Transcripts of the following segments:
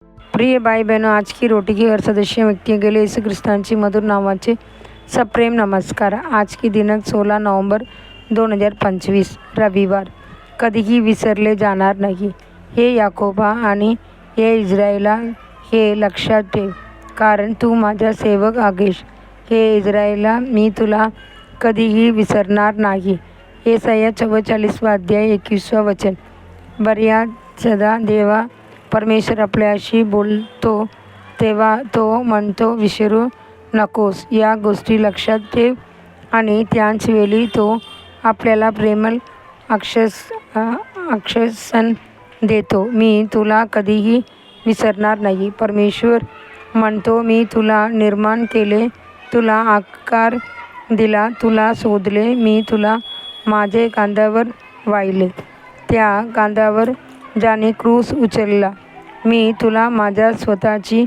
प्रिय भाई बहनों, आज की रोटी की हर सदस्य व्यक्तियों के लिए यीशु ख्रिस्तांची मधुर नावाचे सप्रेम नमस्कार। आज की दिनांक 16 नोव्हेंबर 2025 रविवार। कधीही विसरले जाणार नाही। हे याकोबा आणि हे इस्रायला, हे लक्षात ठेव, कारण तू माझा सेवक आहेस। हे इस्रायला, मी तुला कधीही विसरणार नाही। येसाया 44 अध्याय 21 वचन। बऱ्याचदा देवा परमेश्वर आपल्याशी बोलतो तेव्हा तो म्हणतो, विसरू नकोस, या गोष्टी लक्षात ठेव, आणि त्याच वेळी तो आपल्याला प्रेमळ आश्वासन देतो, मी तुला कधीही विसरणार नाही। परमेश्वर म्हणतो, मी तुला निर्माण केले, तुला आकार दिला, तुला शोधले, मी तुला माझे खांद्यावर वाहिले, त्या खांद्यावर ज्याने क्रूस उचलला, मी तुला माझ्या स्वतःची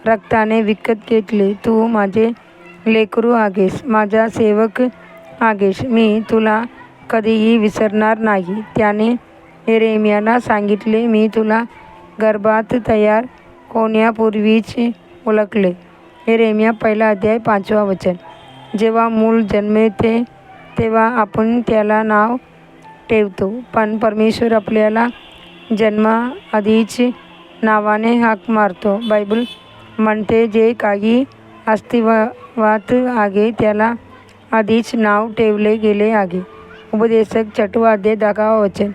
रक्ताने विकत घेतले। तू माझे लेकरू आहेस, माझा सेवक आहेस, मी तुला कधीही विसरणार नाही। त्याने यिर्मयाला सांगितले, मी तुला गर्भात तयार होण्यापूर्वीच ओळखले। यिर्मया 1 अध्याय 5 वचन। जेव्हा मूल जन्मते तेव्हा आपण त्याला नाव ठेवतो, पण परमेश्वर आपल्याला जन्माआधीच नावाने हाक मारतो। बायबल म्हणते, जे काही अस्तित्वात आहे त्याला आधीच नाव ठेवले गेले आहे। उपदेशक 6 अध्याय 10 वचन।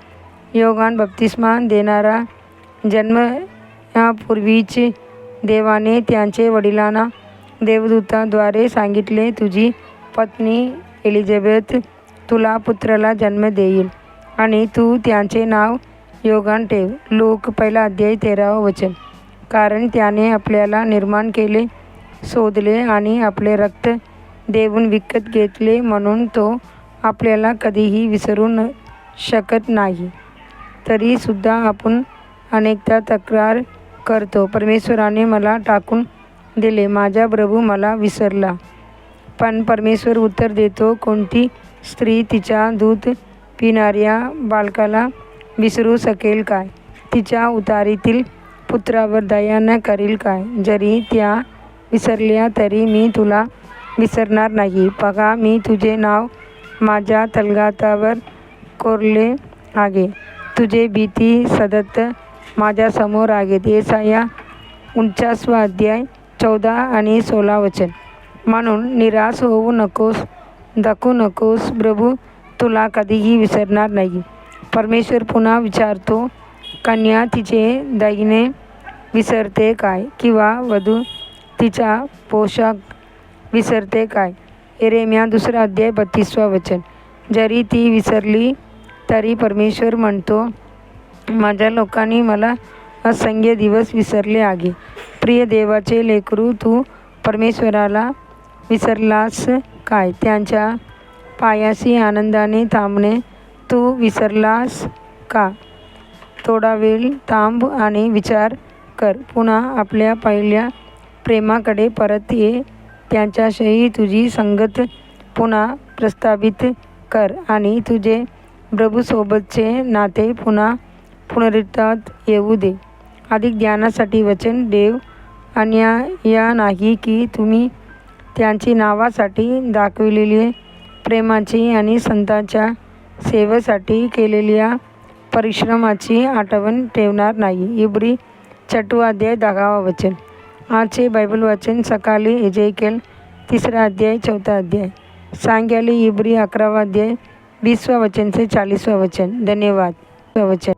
योहान बप्तिस्मा देणारा जन्मापूर्वीच देवाने त्याच्या वडिलांना देवदूताद्वारे सांगितले, तुझी पत्नी एलिझाबेथ तुला पुत्राला जन्म देईल, आणि तू त्याचे नाव योहान ठेव। लूक 1 अध्याय 13 वचन। कारण त्याने आपल्याला निर्माण केले, शोधले आणि आपले रक्त देऊन विकत घेतले, म्हणून तो आपल्याला कधीही विसरू शकत नाही। तरी सुद्धा आपण अनेकदा तक्रार करतो, परमेश्वराने मला टाकून दिले, माझा प्रभू मला विसरला। पण परमेश्वर उत्तर देतो, कोणती स्त्री तिच्या दूध पिणाऱ्या बालकाला विसरू शकेल काय? तिच्या उदरातील पुत्रावर दया न करील काय? जरी त्या विसरल्या तरी मी तुला विसरणार नाही। पहा, मी तुझे नाव माझ्या तळहातावर कोरले आहे, तुझे भीती सतत माझ्यासमोर आहेत। येसाया 49 अध्याय 14 आणि 16 वचन। म्हणून निराश होऊ नकोस, दखू नकोस, प्रभू तुला कधीही विसरणार नाही। परमेश्वर पुन्हा विचारतो, कन्या तिचे दागिने विसरते काय, किंवा वधू तिचा पोशाख विसरते काय? यिर्मया 2 अध्याय 32 वचन। जरी ती विसरली तरी परमेश्वर म्हणतो, माझ्या लोकांनी मला असंख्य दिवस विसरले आहे। प्रिय देवाचे लेकरू, तू परमेश्वराला विसरलास काय? त्यांच्या पायाशी आनंदाने थांबणे तू विसरलास का? थोडा वेळ थांब आणि विचार कर, पुन्हा आपल्या पहिल्या प्रेमाकडे परत ये, त्याच्याशी तुझी संगत पुन्हा प्रस्थापित कर, आणि तुझे प्रभूसोबतचे नाते पुन्हा पुनरुत्थित येऊ दे। अधिक ज्ञानासाठी वचन। देव अन्यायी नाही की तुम्ही त्याची नावासाठी दाखविलेली प्रेमाची आणि संतांच्या सेवेसाठी केलेल्या परिश्रमाची आठवण ठेवणार नाही। इब्री 6 अध्याय 10 वचन। आजचे बायबल वचन सकाळी एजेकिएल 3 अध्याय 4 अध्याय। सांगितले इब्री 11 अध्याय 20 वचन से 40 वचन। धन्यवाद वचन।